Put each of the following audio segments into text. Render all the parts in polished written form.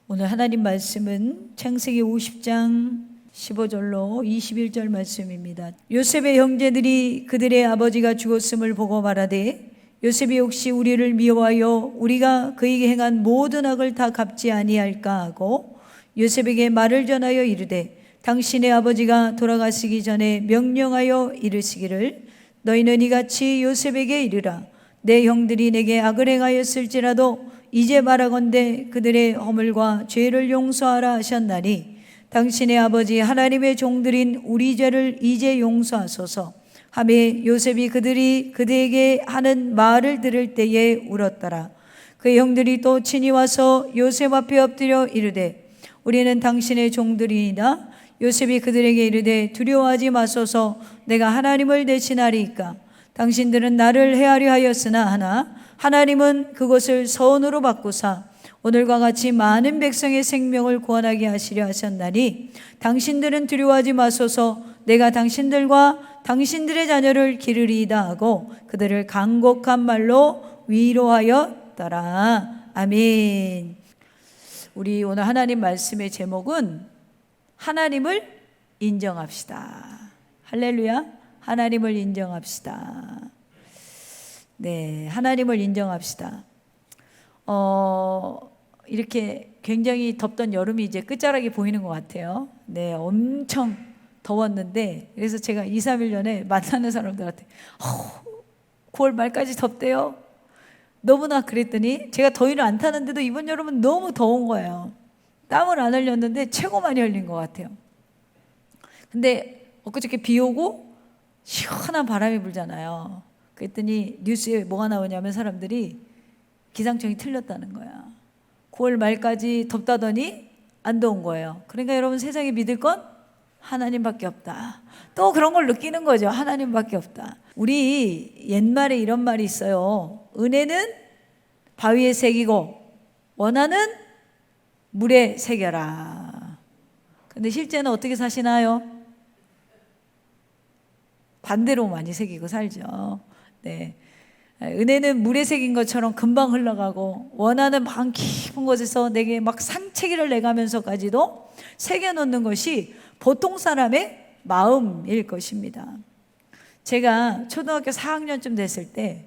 오늘 하나님 말씀은 창세기 50장 15절로 21절 말씀입니다. 요셉의 형제들이 그들의 아버지가 죽었음을 보고 말하되 요셉이 혹시 우리를 미워하여 우리가 그에게 행한 모든 악을 다 갚지 아니할까 하고 요셉에게 말을 전하여 이르되 당신의 아버지가 돌아가시기 전에 명령하여 이르시기를 너희는 이같이 요셉에게 이르라. 내 형들이 내게 악을 행하였을지라도 이제 말하건대 그들의 허물과 죄를 용서하라 하셨나니 당신의 아버지 하나님의 종들인 우리 죄를 이제 용서하소서 하매 요셉이 그들에게 하는 말을 들을 때에 울었더라. 그의 형들이 또 친히 와서 요셉 앞에 엎드려 이르되 우리는 당신의 종들이니이다. 요셉이 그들에게 이르되 두려워하지 마소서 내가 하나님을 대신하리이까. 당신들은 나를 해하려 하였으나 하나 하나님은 그것을 선으로 바꾸사 오늘과 같이 많은 백성의 생명을 구원하게 하시려 하셨나니 당신들은 두려워하지 마소서 내가 당신들과 당신들의 자녀를 기르리이다 하고 그들을 간곡한 말로 위로하였더라. 아멘. 우리 오늘 하나님 말씀의 제목은 하나님을 인정합시다. 할렐루야. 하나님을 인정합시다. 네, 하나님을 인정합시다. 이렇게 굉장히 덥던 여름이 이제 끝자락이 보이는 것 같아요. 네, 엄청 더웠는데 그래서 제가 2, 3일 전에 만나는 사람들한테 9월 말까지 덥대요. 너무나 그랬더니 제가 더위를 안 타는데도 이번 여름은 너무 더운 거예요. 땀을 안 흘렸는데 최고 많이 흘린 것 같아요. 근데 엊그저께 비 오고 시원한 바람이 불잖아요. 그랬더니 뉴스에 뭐가 나오냐면 사람들이 기상청이 틀렸다는 거야. 9월 말까지 덥다더니 안 더운 거예요. 그러니까 여러분 세상에 믿을 건 하나님밖에 없다. 또 그런 걸 느끼는 거죠. 하나님밖에 없다. 우리 옛말에 이런 말이 있어요. 은혜는 바위에 새기고 원하는 물에 새겨라. 근데 실제는 어떻게 사시나요? 반대로 많이 새기고 살죠. 네. 은혜는 물에 새긴 것처럼 금방 흘러가고 원하는 방 깊은 곳에서 내게 막 상체기를 내가면서까지도 새겨놓는 것이 보통 사람의 마음일 것입니다. 제가 초등학교 4학년쯤 됐을 때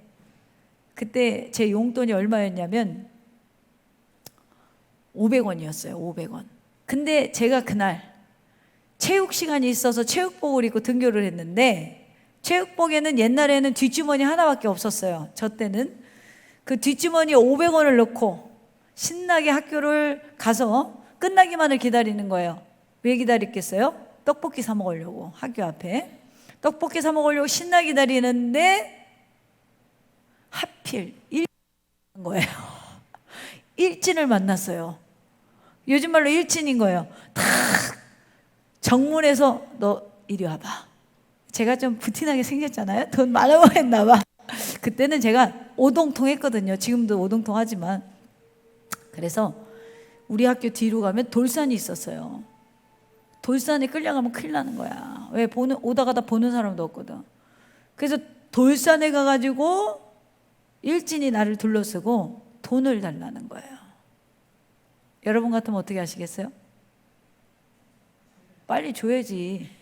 그때 제 용돈이 얼마였냐면 500원이었어요. 500원. 근데 제가 그날 체육 시간이 있어서 체육복을 입고 등교를 했는데 체육복에는 옛날에는 뒷주머니 하나밖에 없었어요. 저 때는 그 뒷주머니에 500원을 넣고 신나게 학교를 가서 끝나기만을 기다리는 거예요. 왜 기다렸겠어요? 떡볶이 사 먹으려고. 학교 앞에 떡볶이 사 먹으려고 신나게 기다리는데 하필 일진인 거예요. 일진을 만났어요. 요즘 말로 일진인 거예요. 탁 정문에서 너 이리 와봐. 제가 좀 부티나게 생겼잖아요. 돈 많아 보였나 봐. 그때는 제가 오동통 했거든요. 지금도 오동통 하지만. 그래서 우리 학교 뒤로 가면 돌산이 있었어요. 돌산에 끌려가면 큰일 나는 거야. 왜? 오다 가다 보는 사람도 없거든. 그래서 돌산에 가가지고 일진이 나를 둘러쓰고 돈을 달라는 거예요. 여러분 같으면 어떻게 하시겠어요? 빨리 줘야지.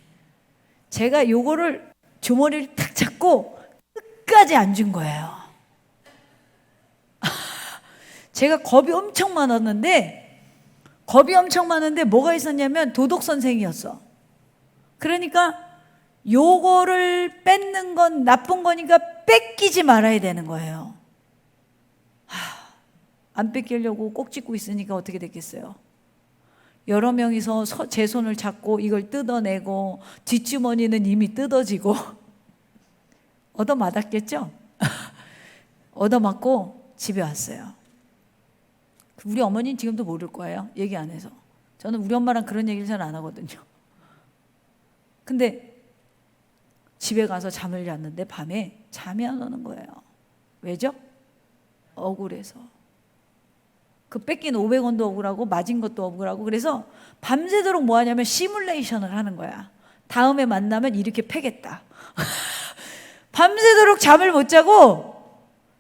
제가 요거를 주머니를 탁 잡고 끝까지 안 준 거예요. 제가 겁이 엄청 많았는데 뭐가 있었냐면 도덕선생이었어. 그러니까 요거를 뺏는 건 나쁜 거니까 뺏기지 말아야 되는 거예요. 안 뺏기려고 꼭 짚고 있으니까 어떻게 됐겠어요? 여러 명이서 제 손을 잡고 이걸 뜯어내고 뒷주머니는 이미 뜯어지고 얻어맞았겠죠? 얻어맞고 집에 왔어요. 우리 어머니는 지금도 모를 거예요. 얘기 안 해서. 저는 우리 엄마랑 그런 얘기를 잘 안 하거든요. 근데 집에 가서 잠을 잤는데 밤에 잠이 안 오는 거예요. 왜죠? 억울해서. 그 뺏긴 500원도 억울하고 맞은 것도 억울하고 그래서 밤새도록 뭐 하냐면 시뮬레이션을 하는 거야. 다음에 만나면 이렇게 패겠다. 밤새도록 잠을 못 자고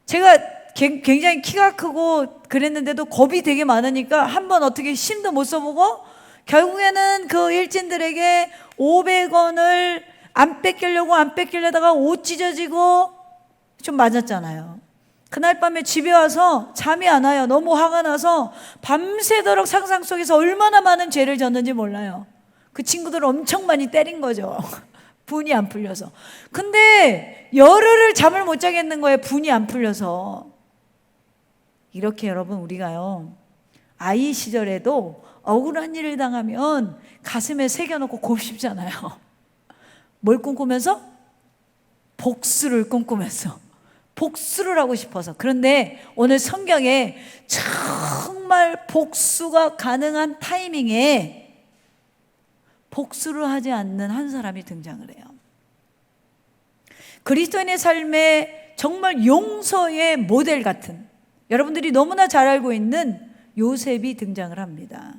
제가 굉장히 키가 크고 그랬는데도 겁이 되게 많으니까 한번 어떻게 힘도 못 써보고 결국에는 그 일진들에게 500원을 안 뺏기려다가 옷 찢어지고 좀 맞았잖아요. 그날 밤에 집에 와서 잠이 안 와요. 너무 화가 나서 밤새도록 상상 속에서 얼마나 많은 죄를 졌는지 몰라요. 그 친구들을 엄청 많이 때린 거죠. 분이 안 풀려서. 근데 열흘을 잠을 못 자겠는 거예요. 분이 안 풀려서. 이렇게 여러분, 우리가요, 아이 시절에도 억울한 일을 당하면 가슴에 새겨놓고 곱씹잖아요. 뭘 꿈꾸면서? 복수를 꿈꾸면서. 복수를 하고 싶어서. 그런데 오늘 성경에 정말 복수가 가능한 타이밍에 복수를 하지 않는 한 사람이 등장을 해요. 그리스도인의 삶에 정말 용서의 모델 같은, 여러분들이 너무나 잘 알고 있는 요셉이 등장을 합니다.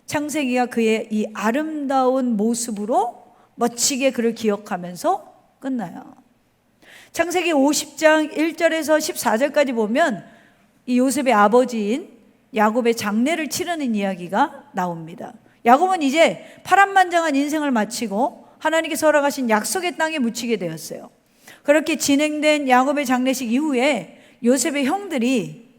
창세기가 그의 이 아름다운 모습으로 멋지게 그를 기억하면서 끝나요. 창세기 50장 1절에서 14절까지 보면 이 요셉의 아버지인 야곱의 장례를 치르는 이야기가 나옵니다. 야곱은 이제 파란만장한 인생을 마치고 하나님께서 허락하신 약속의 땅에 묻히게 되었어요. 그렇게 진행된 야곱의 장례식 이후에 요셉의 형들이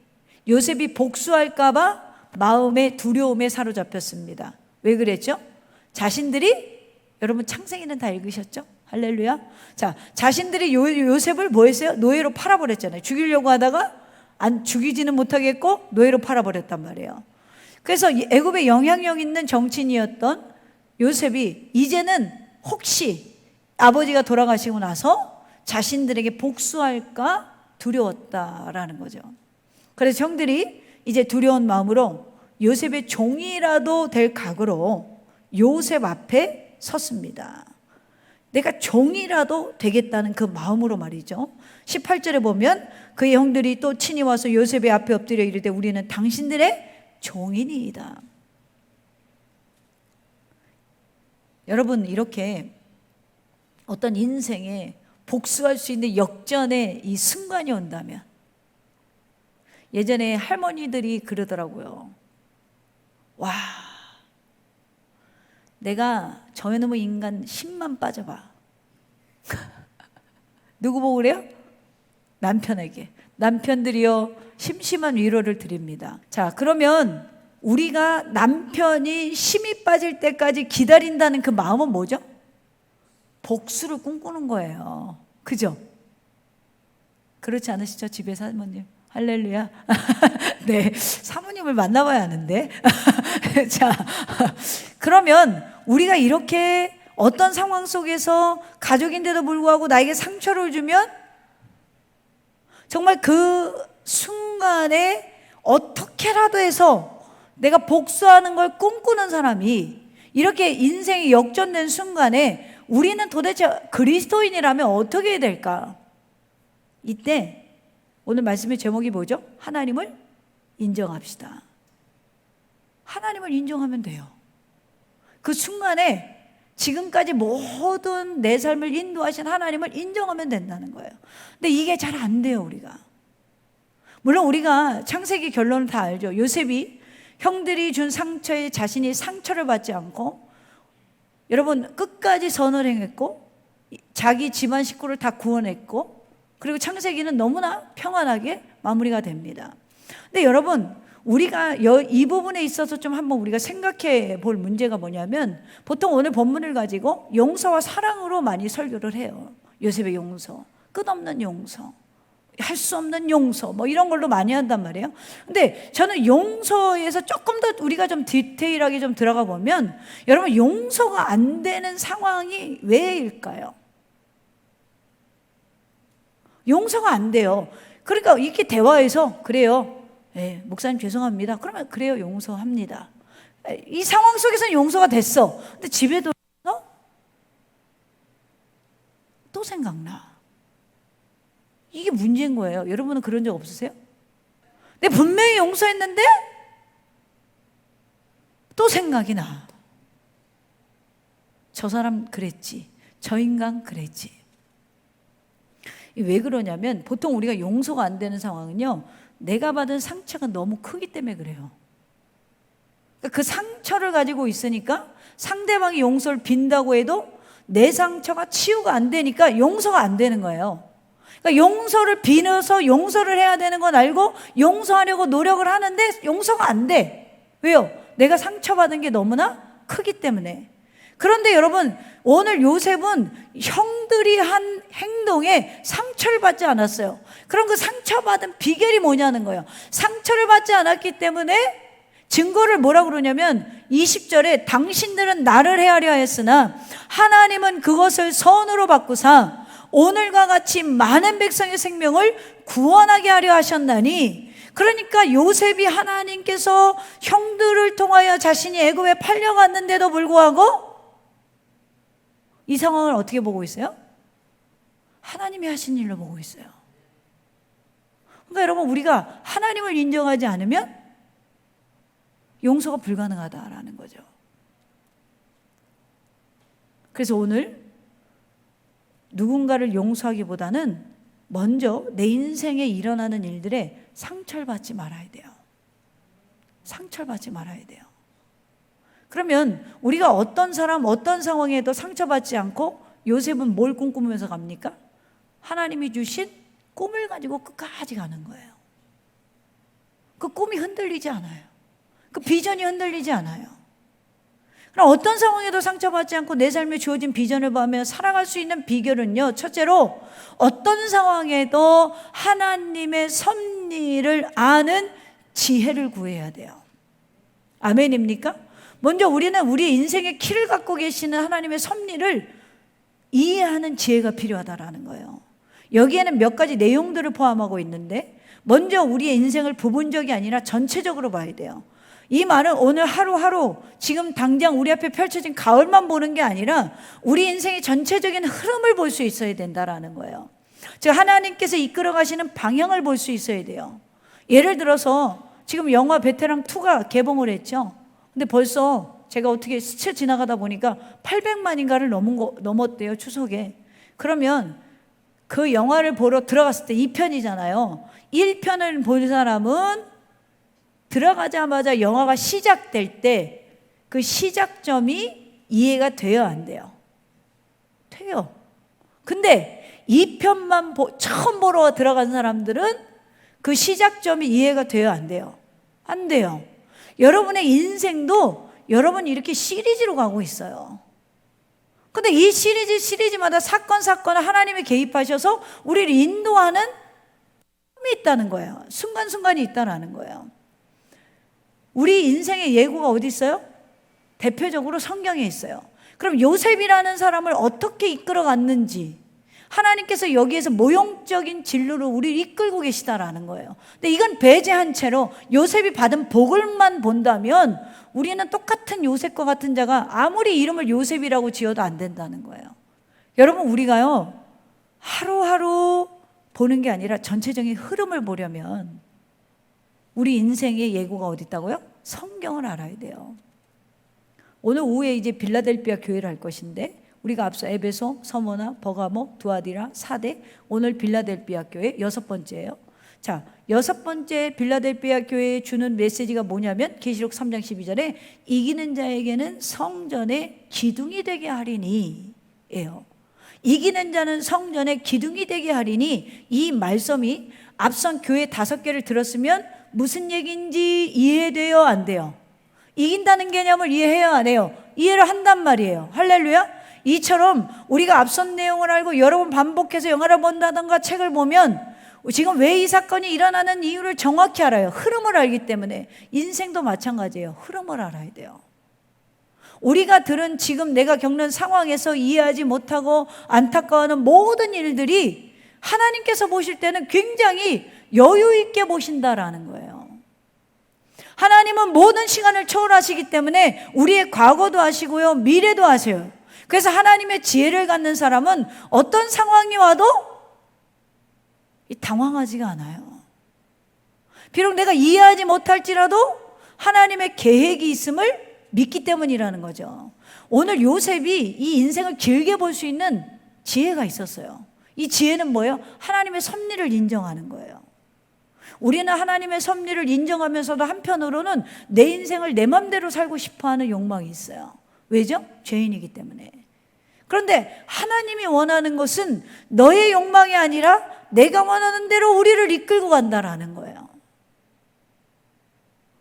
요셉이 복수할까봐 마음의 두려움에 사로잡혔습니다. 왜 그랬죠? 자신들이, 여러분 창세기는 다 읽으셨죠? 할렐루야. 자, 자신들이 요셉을 뭐 했어요? 노예로 팔아버렸잖아요. 죽이려고 하다가 안 죽이지는 못하겠고 노예로 팔아버렸단 말이에요. 그래서 애굽의 영향력 있는 정치인이었던 요셉이 이제는 혹시 아버지가 돌아가시고 나서 자신들에게 복수할까 두려웠다라는 거죠. 그래서 형들이 이제 두려운 마음으로 요셉의 종이라도 될 각오로 요셉 앞에 섰습니다. 내가 종이라도 되겠다는 그 마음으로 말이죠. 18절에 보면 그의 형들이 또 친히 와서 요셉의 앞에 엎드려 이르되 우리는 당신들의 종이니이다. 여러분, 이렇게 어떤 인생에 복수할 수 있는 역전의 이 순간이 온다면, 예전에 할머니들이 그러더라고요. 와, 내가 저놈의 인간 10만 빠져봐. 누구 보고 그래요? 남편에게. 남편들이요, 심심한 위로를 드립니다. 자, 그러면 우리가 남편이 힘이 빠질 때까지 기다린다는 그 마음은 뭐죠? 복수를 꿈꾸는 거예요. 그죠? 그렇지 않으시죠? 집에 사모님. 할렐루야. 네, 사모님을 만나봐야 하는데. 자, 그러면 우리가 이렇게 어떤 상황 속에서 가족인데도 불구하고 나에게 상처를 주면 정말 그 순간에 어떻게라도 해서 내가 복수하는 걸 꿈꾸는 사람이 이렇게 인생이 역전된 순간에 우리는 도대체 그리스도인이라면 어떻게 해야 될까? 이때 오늘 말씀의 제목이 뭐죠? 하나님을 인정합시다. 하나님을 인정하면 돼요. 그 순간에 지금까지 모든 내 삶을 인도하신 하나님을 인정하면 된다는 거예요. 근데 이게 잘 안 돼요, 우리가. 물론 우리가 창세기 결론을 다 알죠. 요셉이 형들이 준 상처에 자신이 상처를 받지 않고, 여러분, 끝까지 선을 행했고 자기 집안 식구를 다 구원했고, 그리고 창세기는 너무나 평안하게 마무리가 됩니다. 근데 여러분, 우리가 이 부분에 있어서 좀 한번 우리가 생각해 볼 문제가 뭐냐면, 보통 오늘 본문을 가지고 용서와 사랑으로 많이 설교를 해요. 요셉의 용서, 끝없는 용서, 할 수 없는 용서, 뭐 이런 걸로 많이 한단 말이에요. 근데 저는 용서에서 조금 더 우리가 좀 디테일하게 좀 들어가 보면, 여러분, 용서가 안 되는 상황이 왜일까요? 용서가 안 돼요. 그러니까 이렇게 대화에서 그래요. 네, 목사님 죄송합니다. 그러면 그래요, 용서합니다. 이 상황 속에서는 용서가 됐어. 근데 집에 돌아서 또 생각나. 이게 문제인 거예요. 여러분은 그런 적 없으세요? 내가 분명히 용서했는데 또 생각이 나. 저 사람 그랬지, 저 인간 그랬지. 왜 그러냐면 보통 우리가 용서가 안 되는 상황은요, 내가 받은 상처가 너무 크기 때문에 그래요. 그 상처를 가지고 있으니까 상대방이 용서를 빈다고 해도 내 상처가 치유가 안 되니까 용서가 안 되는 거예요. 그러니까 용서를 빌어서 용서를 해야 되는 건 알고 용서하려고 노력을 하는데 용서가 안 돼. 왜요? 내가 상처받은 게 너무나 크기 때문에. 그런데 여러분, 오늘 요셉은 형들이 한 행동에 상처를 받지 않았어요. 그럼 그 상처받은 비결이 뭐냐는 거예요. 상처를 받지 않았기 때문에 증거를 뭐라고 그러냐면 20절에 당신들은 나를 헤아려 했으나 하나님은 그것을 선으로 바꾸사 오늘과 같이 많은 백성의 생명을 구원하게 하려 하셨나니. 그러니까 요셉이 하나님께서 형들을 통하여 자신이 애굽에 팔려갔는데도 불구하고 이 상황을 어떻게 보고 있어요? 하나님이 하신 일로 보고 있어요. 그러니까 여러분, 우리가 하나님을 인정하지 않으면 용서가 불가능하다라는 거죠. 그래서 오늘 누군가를 용서하기보다는 먼저 내 인생에 일어나는 일들에 상처를 받지 말아야 돼요. 상처를 받지 말아야 돼요. 그러면 우리가 어떤 사람, 어떤 상황에도 상처받지 않고 요셉은 뭘 꿈꾸면서 갑니까? 하나님이 주신 꿈을 가지고 끝까지 가는 거예요. 그 꿈이 흔들리지 않아요. 그 비전이 흔들리지 않아요. 그럼 어떤 상황에도 상처받지 않고 내 삶에 주어진 비전을 보며 살아갈 수 있는 비결은요, 첫째로 어떤 상황에도 하나님의 섭리를 아는 지혜를 구해야 돼요. 아멘입니까? 먼저 우리는 우리 인생의 키를 갖고 계시는 하나님의 섭리를 이해하는 지혜가 필요하다라는 거예요. 여기에는 몇 가지 내용들을 포함하고 있는데, 먼저 우리의 인생을 부분적이 아니라 전체적으로 봐야 돼요. 이 말은 오늘 하루하루 지금 당장 우리 앞에 펼쳐진 가을만 보는 게 아니라 우리 인생의 전체적인 흐름을 볼 수 있어야 된다라는 거예요. 즉 하나님께서 이끌어 가시는 방향을 볼 수 있어야 돼요. 예를 들어서 지금 영화 베테랑 2가 개봉을 했죠. 근데 벌써 제가 어떻게 스쳐 지나가다 보니까 800만인가를 넘었대요, 추석에. 그러면 그 영화를 보러 들어갔을 때 2편이잖아요. 1편을 본 사람은 들어가자마자 영화가 시작될 때 그 시작점이 이해가 돼요, 안 돼요? 돼요. 근데 2편만 처음 보러 들어간 사람들은 그 시작점이 이해가 돼요, 안 돼요? 안 돼요. 여러분의 인생도 여러분이 이렇게 시리즈로 가고 있어요. 근데 이 시리즈마다 사건 하나님이 개입하셔서 우리를 인도하는 힘이 있다는 거예요. 순간순간이 있다는 거예요. 우리 인생의 예고가 어디 있어요? 대표적으로 성경에 있어요. 그럼 요셉이라는 사람을 어떻게 이끌어갔는지 하나님께서 여기에서 모형적인 진로로 우리를 이끌고 계시다라는 거예요. 근데 이건 배제한 채로 요셉이 받은 복을만 본다면 우리는 똑같은 요셉과 같은 자가 아무리 이름을 요셉이라고 지어도 안 된다는 거예요. 여러분, 우리가요 하루하루 보는 게 아니라 전체적인 흐름을 보려면 우리 인생의 예고가 어디 있다고요? 성경을 알아야 돼요. 오늘 오후에 이제 빌라델피아 교회를 할 것인데 우리가 앞서 에베소, 서모나, 버가모, 두아디라, 사대, 오늘 빌라델피아 교회 6번째예요. 자, 6번째 빌라델피아 교회에 주는 메시지가 뭐냐면 계시록 3장 12절에 이기는 자에게는 성전의 기둥이 되게 하리니 예요. 이기는 자는 성전의 기둥이 되게 하리니, 이 말씀이 앞선 교회 5개를 들었으면 무슨 얘기인지 이해돼요, 안 돼요? 이긴다는 개념을 이해해요, 안 해요? 이해를 한단 말이에요. 할렐루야. 이처럼 우리가 앞선 내용을 알고 여러 번 반복해서 영화를 본다든가 책을 보면 지금 왜 이 사건이 일어나는 이유를 정확히 알아요. 흐름을 알기 때문에. 인생도 마찬가지예요. 흐름을 알아야 돼요. 우리가 들은 지금 내가 겪는 상황에서 이해하지 못하고 안타까워하는 모든 일들이 하나님께서 보실 때는 굉장히 여유 있게 보신다라는 거예요. 하나님은 모든 시간을 초월하시기 때문에 우리의 과거도 아시고요, 미래도 아세요. 그래서 하나님의 지혜를 갖는 사람은 어떤 상황이 와도 당황하지가 않아요. 비록 내가 이해하지 못할지라도 하나님의 계획이 있음을 믿기 때문이라는 거죠. 오늘 요셉이 이 인생을 길게 볼 수 있는 지혜가 있었어요. 이 지혜는 뭐예요? 하나님의 섭리를 인정하는 거예요. 우리는 하나님의 섭리를 인정하면서도 한편으로는 내 인생을 내 맘대로 살고 싶어하는 욕망이 있어요. 왜죠? 죄인이기 때문에. 그런데 하나님이 원하는 것은 너의 욕망이 아니라 내가 원하는 대로 우리를 이끌고 간다라는 거예요.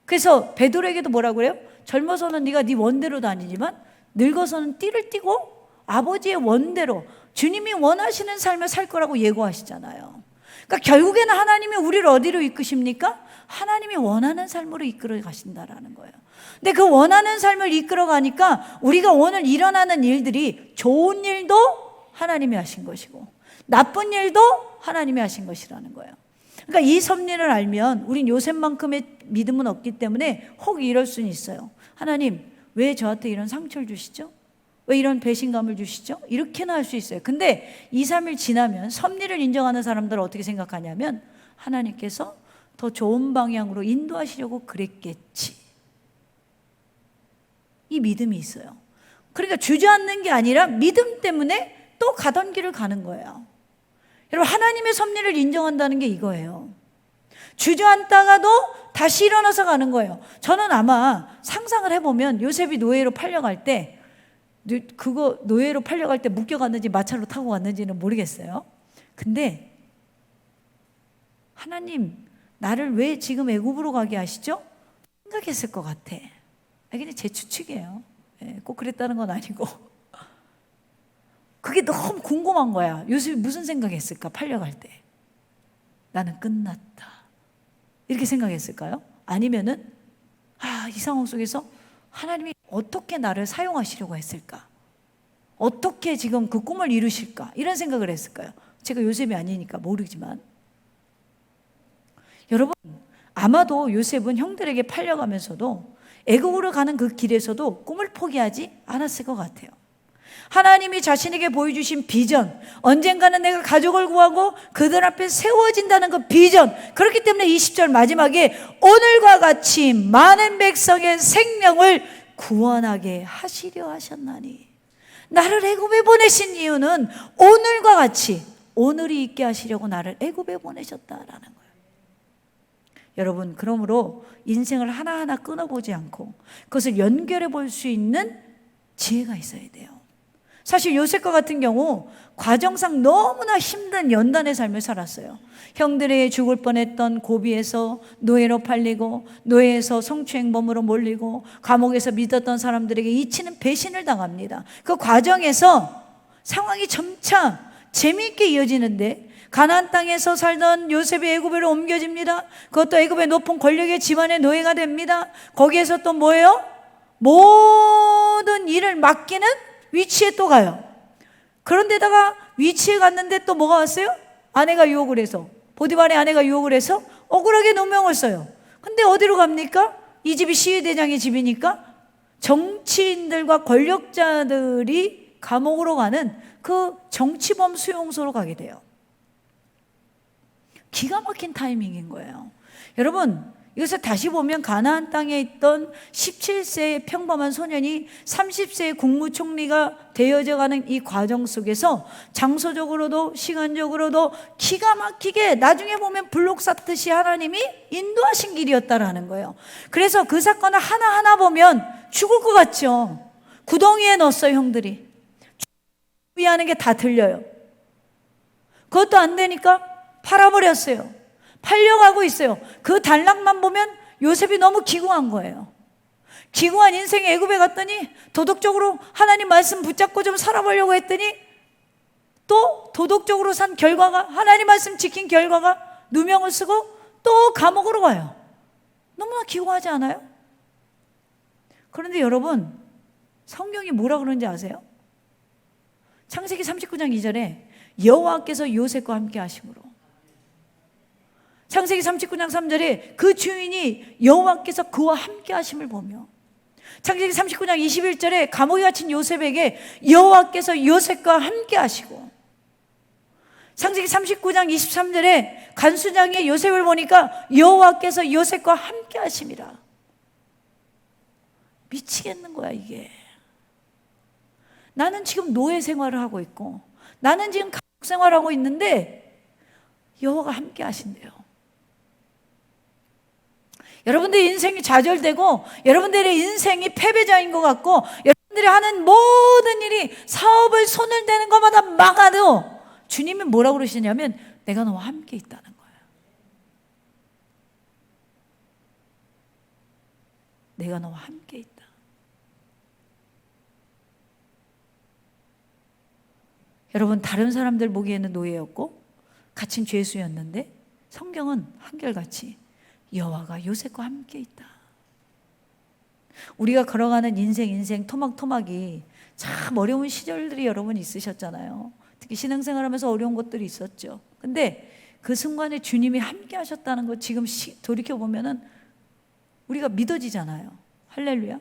그래서 베드로에게도 뭐라고 그래요? 젊어서는 네가 네 원대로 다니지만 늙어서는 띠를 띠고 아버지의 원대로 주님이 원하시는 삶을 살 거라고 예고하시잖아요. 그러니까 결국에는 하나님이 우리를 어디로 이끄십니까? 하나님이 원하는 삶으로 이끌어 가신다라는 거예요. 근데 그 원하는 삶을 이끌어 가니까 우리가 오늘 일어나는 일들이 좋은 일도 하나님이 하신 것이고 나쁜 일도 하나님이 하신 것이라는 거예요. 그러니까 이 섭리를 알면 우린 요셉만큼의 믿음은 없기 때문에 혹 이럴 수는 있어요. 하나님, 왜 저한테 이런 상처를 주시죠? 왜 이런 배신감을 주시죠? 이렇게나 할 수 있어요. 근데 2, 3일 지나면 섭리를 인정하는 사람들은 어떻게 생각하냐면 하나님께서 더 좋은 방향으로 인도하시려고 그랬겠지. 이 믿음이 있어요. 그러니까 주저앉는 게 아니라 믿음 때문에 또 가던 길을 가는 거예요. 여러분, 하나님의 섭리를 인정한다는 게 이거예요. 주저앉다가도 다시 일어나서 가는 거예요. 저는 아마 상상을 해보면 요셉이 노예로 팔려갈 때 그거 노예로 팔려갈 때 묶여갔는지 마차로 타고 갔는지는 모르겠어요. 근데 하나님 나를 왜 지금 애굽으로 가게 하시죠? 생각했을 것 같아. 그냥 제 추측이에요. 꼭 그랬다는 건 아니고 그게 너무 궁금한 거야. 요셉이 무슨 생각했을까? 팔려갈 때 나는 끝났다 이렇게 생각했을까요? 아니면은 이 상황 속에서 하나님이 어떻게 나를 사용하시려고 했을까? 어떻게 지금 그 꿈을 이루실까? 이런 생각을 했을까요? 제가 요셉이 아니니까 모르지만 여러분, 아마도 요셉은 형들에게 팔려가면서도 애국으로 가는 그 길에서도 꿈을 포기하지 않았을 것 같아요. 하나님이 자신에게 보여주신 비전, 언젠가는 내가 가족을 구하고 그들 앞에 세워진다는 그 비전, 그렇기 때문에 20절 마지막에 오늘과 같이 많은 백성의 생명을 구원하게 하시려 하셨나니, 나를 애굽에 보내신 이유는 오늘과 같이 오늘이 있게 하시려고 나를 애굽에 보내셨다라는 거예요. 여러분, 그러므로 인생을 하나하나 끊어보지 않고 그것을 연결해 볼 수 있는 지혜가 있어야 돼요. 사실 요셉과 같은 경우 과정상 너무나 힘든 연단의 삶을 살았어요. 형들에게 죽을 뻔했던 고비에서 노예로 팔리고 노예에서 성추행범으로 몰리고 감옥에서 믿었던 사람들에게 잊히는 배신을 당합니다. 그 과정에서 상황이 점차 재미있게 이어지는데 가나안 땅에서 살던 요셉이 애굽으로 옮겨집니다. 그것도 애굽의 높은 권력의 집안의 노예가 됩니다. 거기에서 또 뭐예요? 모든 일을 맡기는 위치에 또 가요. 그런데다가 위치에 갔는데 또 뭐가 왔어요? 아내가 유혹을 해서, 보디발의 아내가 유혹을 해서 억울하게 누명을 써요. 근데 어디로 갑니까? 이 집이 시위대장의 집이니까 정치인들과 권력자들이 감옥으로 가는 그 정치범 수용소로 가게 돼요. 기가 막힌 타이밍인 거예요. 여러분, 이것을 다시 보면 가나안 땅에 있던 17세의 평범한 소년이 30세의 국무총리가 되어져가는 이 과정 속에서 장소적으로도 시간적으로도 기가 막히게 나중에 보면 블록 쌓듯이 하나님이 인도하신 길이었다라는 거예요. 그래서 그 사건을 하나하나 보면 죽을 것 같죠. 구덩이에 넣었어요, 형들이. 위하는 게 다 들려요. 그것도 안 되니까 팔아버렸어요. 팔려가고 있어요. 그 단락만 보면 요셉이 너무 기구한 거예요. 기구한 인생의 애굽에 갔더니 도덕적으로 하나님 말씀 붙잡고 좀 살아보려고 했더니 또 도덕적으로 산 결과가, 하나님 말씀 지킨 결과가 누명을 쓰고 또 감옥으로 가요. 너무나 기구하지 않아요? 그런데 여러분, 성경이 뭐라 그러는지 아세요? 창세기 39장 2절에 여호와께서 요셉과 함께 하심으로, 창세기 39장 3절에 그 주인이 여호와께서 그와 함께 하심을 보며, 창세기 39장 21절에 감옥에 갇힌 요셉에게 여호와께서 요셉과 함께 하시고, 창세기 39장 23절에 간수장의 요셉을 보니까 여호와께서 요셉과 함께 하심이라. 미치겠는 거야 이게. 나는 지금 노예 생활을 하고 있고, 나는 지금 감옥 생활하고 있는데 여호와가 함께 하신대요. 여러분들의 인생이 좌절되고 여러분들의 인생이 패배자인 것 같고 여러분들이 하는 모든 일이 사업을 손을 대는 것마다 막아도 주님이 뭐라고 그러시냐면 내가 너와 함께 있다는 거예요. 내가 너와 함께 있다. 여러분, 다른 사람들 보기에는 노예였고 갇힌 죄수였는데 성경은 한결같이 여호와가 요셉과 함께 있다. 우리가 걸어가는 인생 토막토막이 참 어려운 시절들이 여러분 있으셨잖아요. 특히 신앙생활하면서 어려운 것들이 있었죠. 근데 그 순간에 주님이 함께 하셨다는 거 지금 돌이켜보면은 우리가 믿어지잖아요. 할렐루야.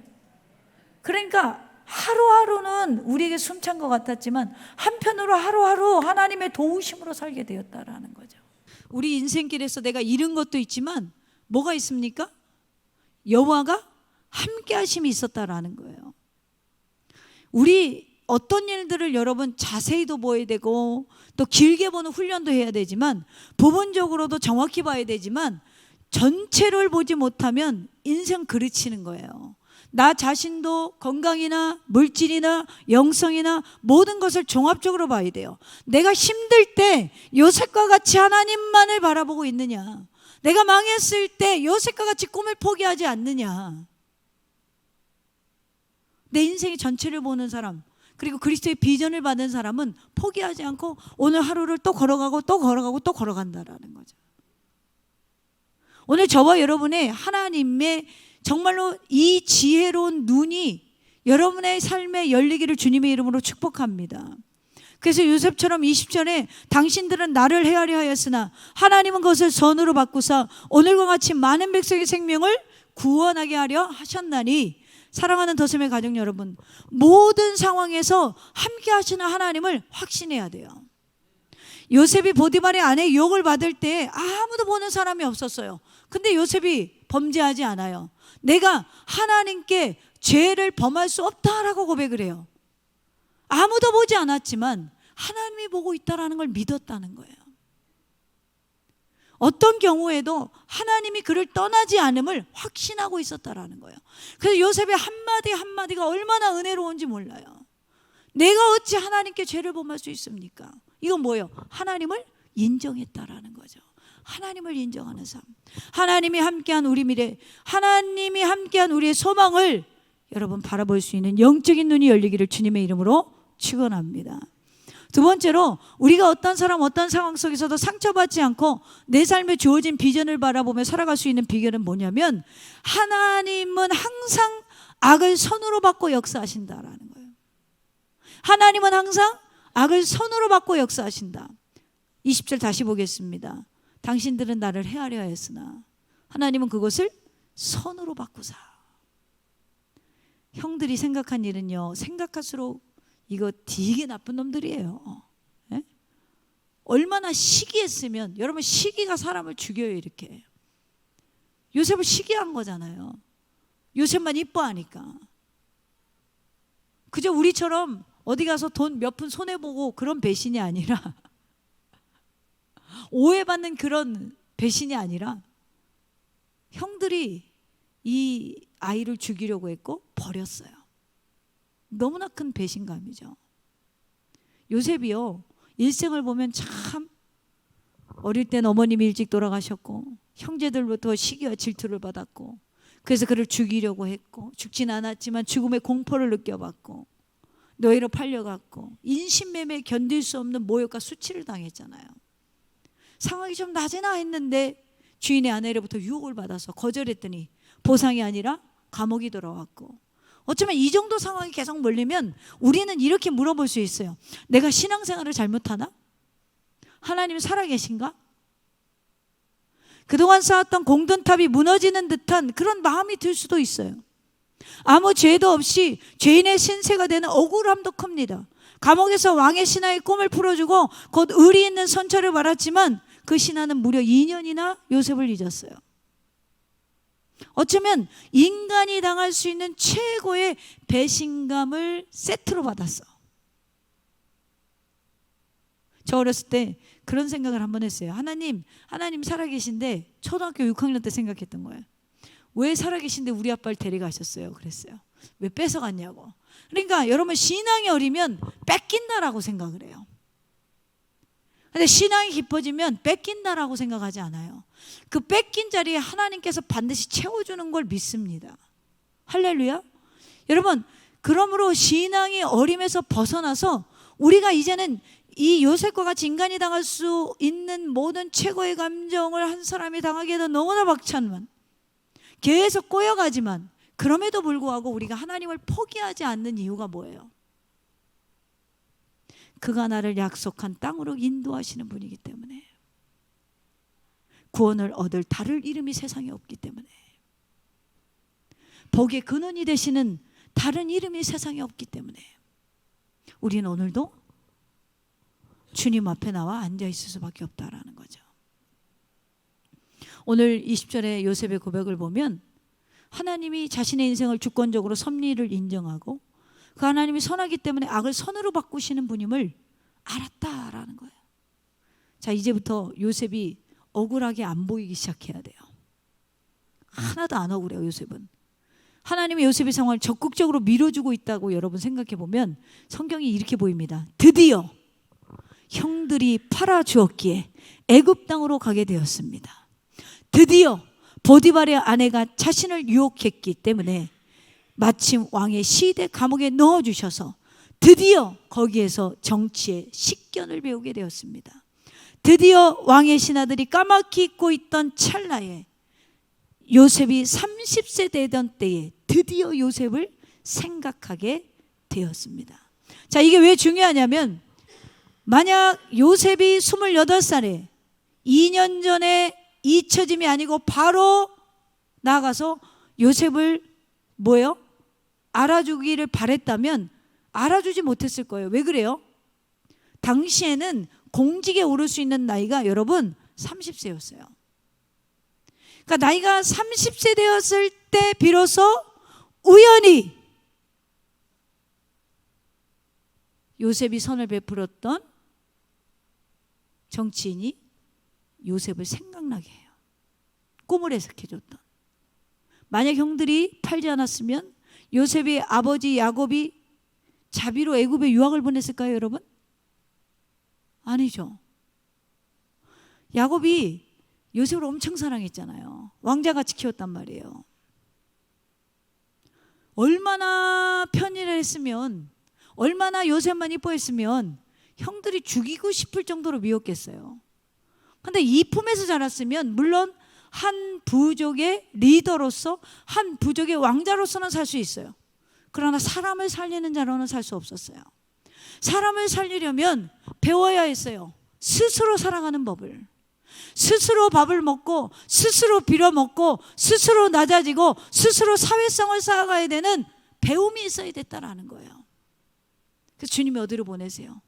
그러니까 하루하루는 우리에게 숨찬 것 같았지만 한편으로 하루하루 하나님의 도우심으로 살게 되었다라는 거죠. 우리 인생길에서 내가 잃은 것도 있지만 뭐가 있습니까? 여호와가 함께 하심이 있었다라는 거예요. 우리 어떤 일들을 여러분 자세히도 보아야 되고 또 길게 보는 훈련도 해야 되지만 부분적으로도 정확히 봐야 되지만 전체를 보지 못하면 인생 그르치는 거예요. 나 자신도 건강이나 물질이나 영성이나 모든 것을 종합적으로 봐야 돼요. 내가 힘들 때 요셉과 같이 하나님만을 바라보고 있느냐, 내가 망했을 때 요셉과 같이 꿈을 포기하지 않느냐. 내 인생의 전체를 보는 사람, 그리고 그리스도의 비전을 받은 사람은 포기하지 않고 오늘 하루를 또 걸어가고 또 걸어가고 또 걸어간다라는 거죠. 오늘 저와 여러분의 하나님의 정말로 이 지혜로운 눈이 여러분의 삶에 열리기를 주님의 이름으로 축복합니다. 그래서 요셉처럼 20절에 당신들은 나를 헤아려 하였으나 하나님은 그것을 선으로 바꾸사 오늘과 같이 많은 백성의 생명을 구원하게 하려 하셨나니. 사랑하는 더셈의 가족 여러분, 모든 상황에서 함께 하시는 하나님을 확신해야 돼요. 요셉이 보디발의 아내의 유혹을 받을 때 아무도 보는 사람이 없었어요. 근데 요셉이 범죄하지 않아요. 내가 하나님께 죄를 범할 수 없다라고 고백을 해요. 아무도 보지 않았지만 하나님이 보고 있다라는 걸 믿었다는 거예요. 어떤 경우에도 하나님이 그를 떠나지 않음을 확신하고 있었다라는 거예요. 그래서 요셉의 한마디 한마디가 얼마나 은혜로운지 몰라요. 내가 어찌 하나님께 죄를 범할 수 있습니까? 이건 뭐예요? 하나님을 인정했다라는 거죠. 하나님을 인정하는 삶, 하나님이 함께한 우리 미래, 하나님이 함께한 우리의 소망을 여러분 바라볼 수 있는 영적인 눈이 열리기를 주님의 이름으로 축원합니다. 두 번째로, 우리가 어떤 사람 어떤 상황 속에서도 상처받지 않고 내 삶에 주어진 비전을 바라보며 살아갈 수 있는 비결은 뭐냐면 하나님은 항상 악을 선으로 받고 역사하신다라는 거예요. 하나님은 항상 악을 선으로 받고 역사하신다. 20절 다시 보겠습니다. 당신들은 나를 헤아려 하였으나 하나님은 그것을 선으로 바꾸사. 형들이 생각한 일은요, 생각할수록 이거 되게 나쁜 놈들이에요. 예? 얼마나 시기했으면, 여러분 시기가 사람을 죽여요. 이렇게 요셉을 시기한 거잖아요. 요셉만 이뻐하니까. 그저 우리처럼 어디 가서 돈 몇 푼 손해보고 그런 배신이 아니라 오해받는 그런 배신이 아니라 형들이 이 아이를 죽이려고 했고 버렸어요. 너무나 큰 배신감이죠. 요셉이요, 일생을 보면 참 어릴 땐 어머님이 일찍 돌아가셨고 형제들부터 시기와 질투를 받았고 그래서 그를 죽이려고 했고 죽진 않았지만 죽음의 공포를 느껴봤고 노예로 팔려갔고 인신매매에 견딜 수 없는 모욕과 수치를 당했잖아요. 상황이 좀 나지나 했는데 주인의 아내로부터 유혹을 받아서 거절했더니 보상이 아니라 감옥이 돌아왔고, 어쩌면 이 정도 상황이 계속 몰리면 우리는 이렇게 물어볼 수 있어요. 내가 신앙생활을 잘못하나? 하나님 살아계신가? 그동안 쌓았던 공든탑이 무너지는 듯한 그런 마음이 들 수도 있어요. 아무 죄도 없이 죄인의 신세가 되는 억울함도 큽니다. 감옥에서 왕의 신하의 꿈을 풀어주고 곧 의리 있는 선처를 받았지만 그 신하는 무려 2년이나 요셉을 잊었어요. 어쩌면 인간이 당할 수 있는 최고의 배신감을 세트로 받았어. 저 어렸을 때 그런 생각을 한번 했어요. 하나님 살아계신데, 초등학교 6학년 때 생각했던 거예요. 왜 살아계신데 우리 아빠를 데려가셨어요? 그랬어요. 왜 뺏어갔냐고. 그러니까 여러분, 신앙이 어리면 뺏긴다라고 생각을 해요. 근데 신앙이 깊어지면 뺏긴다라고 생각하지 않아요. 그 뺏긴 자리에 하나님께서 반드시 채워주는 걸 믿습니다. 할렐루야. 여러분, 그러므로 신앙이 어림에서 벗어나서 우리가 이제는 이 요셉과 같이 인간이 당할 수 있는 모든 최고의 감정을 한 사람이 당하게 해도 너무나 벅찬만, 계속 꼬여가지만, 그럼에도 불구하고 우리가 하나님을 포기하지 않는 이유가 뭐예요? 그가 나를 약속한 땅으로 인도하시는 분이기 때문에, 구원을 얻을 다를 이름이 세상에 없기 때문에, 복의 근원이 되시는 다른 이름이 세상에 없기 때문에 우리는 오늘도 주님 앞에 나와 앉아 있을 수밖에 없다라는 거죠. 오늘 20절의 요셉의 고백을 보면 하나님이 자신의 인생을 주권적으로 섭리를 인정하고 그 하나님이 선하기 때문에 악을 선으로 바꾸시는 분임을 알았다라는 거예요. 자, 이제부터 요셉이 억울하게 안 보이기 시작해야 돼요. 하나도 안 억울해요. 요셉은 하나님이 요셉의 상황을 적극적으로 밀어주고 있다고 여러분 생각해 보면 성경이 이렇게 보입니다. 드디어 형들이 팔아주었기에 애굽 땅으로 가게 되었습니다. 드디어 보디발의 아내가 자신을 유혹했기 때문에 마침 왕의 시대 감옥에 넣어주셔서 드디어 거기에서 정치의 식견을 배우게 되었습니다. 드디어 왕의 신하들이 까맣게 잊고 있던 찰나에 요셉이 30세 되던 때에 드디어 요셉을 생각하게 되었습니다. 자, 이게 왜 중요하냐면, 만약 요셉이 28살에 2년 전에 잊혀짐이 아니고 바로 나가서 요셉을 뭐예요? 알아주기를 바랬다면 알아주지 못했을 거예요. 왜 그래요? 당시에는 공직에 오를 수 있는 나이가 여러분 30세였어요. 그러니까 나이가 30세 되었을 때 비로소 우연히 요셉이 선을 베풀었던 정치인이 요셉을 생각나게 해요. 꿈을 해석해줬던. 만약 형들이 팔지 않았으면 요셉의 아버지 야곱이 자비로 애굽에 유학을 보냈을까요, 여러분? 아니죠. 야곱이 요셉을 엄청 사랑했잖아요. 왕자같이 키웠단 말이에요. 얼마나 편의를 했으면, 얼마나 요셉만 이뻐했으면 형들이 죽이고 싶을 정도로 미웠겠어요. 근데 이 품에서 자랐으면 물론 한 부족의 리더로서, 한 부족의 왕자로서는 살 수 있어요. 그러나 사람을 살리는 자로는 살 수 없었어요. 사람을 살리려면 배워야 했어요. 스스로 살아가는 법을. 스스로 밥을 먹고 스스로 빌어먹고 스스로 낮아지고 스스로 사회성을 쌓아가야 되는 배움이 있어야 됐다라는 거예요. 그래서 주님이 어디로 보내세요?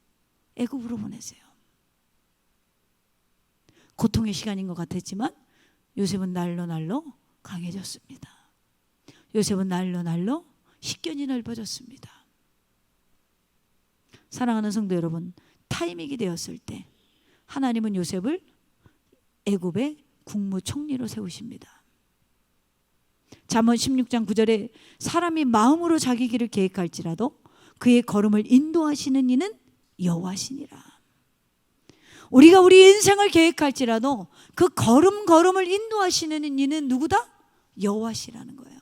애굽으로 보내세요. 고통의 시간인 것 같았지만 요셉은 날로 날로 강해졌습니다. 요셉은 날로 날로 식견이 넓어졌습니다. 사랑하는 성도 여러분, 타이밍이 되었을 때 하나님은 요셉을 애굽의 국무총리로 세우십니다. 잠언 16장 9절에 사람이 마음으로 자기 길을 계획할지라도 그의 걸음을 인도하시는 이는 여호와시니라. 우리가 우리 인생을 계획할지라도 그 걸음을 인도하시는 이는 누구다? 여호와시라는 거예요.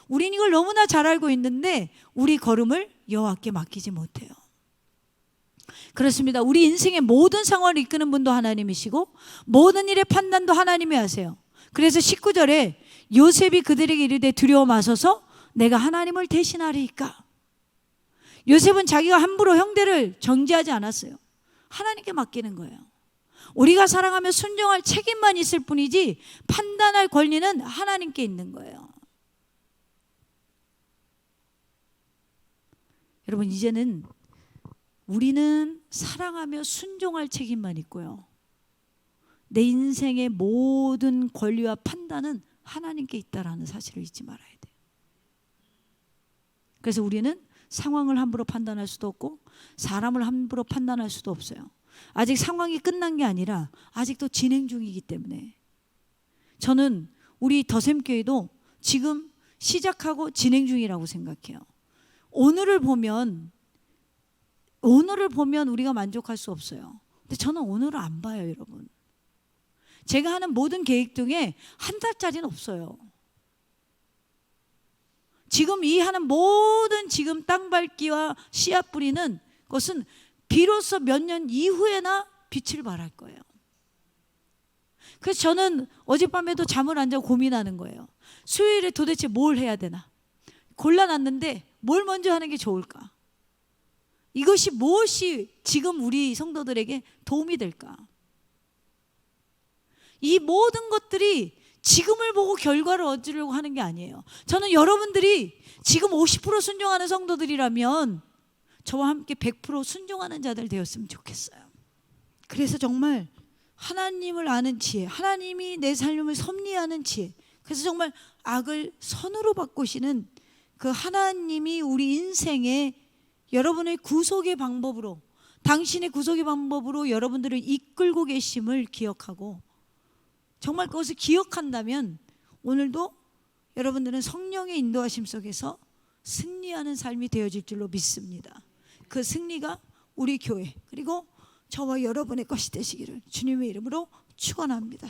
우리는 이걸 너무나 잘 알고 있는데 우리 걸음을 여호와께 맡기지 못해요. 그렇습니다. 우리 인생의 모든 상황을 이끄는 분도 하나님이시고 모든 일의 판단도 하나님이 하세요. 그래서 19절에 요셉이 그들에게 이르되 두려워 마소서 내가 하나님을 대신하리이까. 요셉은 자기가 함부로 형제를 정죄하지 않았어요. 하나님께 맡기는 거예요. 우리가 사랑하며 순종할 책임만 있을 뿐이지 판단할 권리는 하나님께 있는 거예요. 여러분, 이제는 우리는 사랑하며 순종할 책임만 있고요. 내 인생의 모든 권리와 판단은 하나님께 있다라는 사실을 잊지 말아야 돼요. 그래서 우리는 상황을 함부로 판단할 수도 없고 사람을 함부로 판단할 수도 없어요. 아직 상황이 끝난 게 아니라 아직도 진행 중이기 때문에 저는 우리 더샘교회도 지금 시작하고 진행 중이라고 생각해요. 오늘을 보면 우리가 만족할 수 없어요. 근데 저는 오늘을 안 봐요, 여러분. 제가 하는 모든 계획 중에 한 달짜리는 없어요. 지금 이 하는 모든 지금 땅 밟기와 씨앗 뿌리는 것은 비로소 몇 년 이후에나 빛을 발할 거예요. 그래서 저는 어젯밤에도 잠을 안 자고 고민하는 거예요. 수요일에 도대체 뭘 해야 되나? 골라놨는데 뭘 먼저 하는 게 좋을까? 이것이 무엇이 지금 우리 성도들에게 도움이 될까? 이 모든 것들이 지금을 보고 결과를 얻으려고 하는 게 아니에요. 저는 여러분들이 지금 50% 순종하는 성도들이라면 저와 함께 100% 순종하는 자들 되었으면 좋겠어요. 그래서 정말 하나님을 아는 지혜, 하나님이 내 삶을 섭리하는 지혜, 그래서 정말 악을 선으로 바꾸시는 그 하나님이 우리 인생에 여러분의 구속의 방법으로, 당신의 구속의 방법으로 여러분들을 이끌고 계심을 기억하고 정말 그것을 기억한다면 오늘도 여러분들은 성령의 인도하심 속에서 승리하는 삶이 되어질 줄로 믿습니다. 그 승리가 우리 교회 그리고 저와 여러분의 것이 되시기를 주님의 이름으로 축원합니다.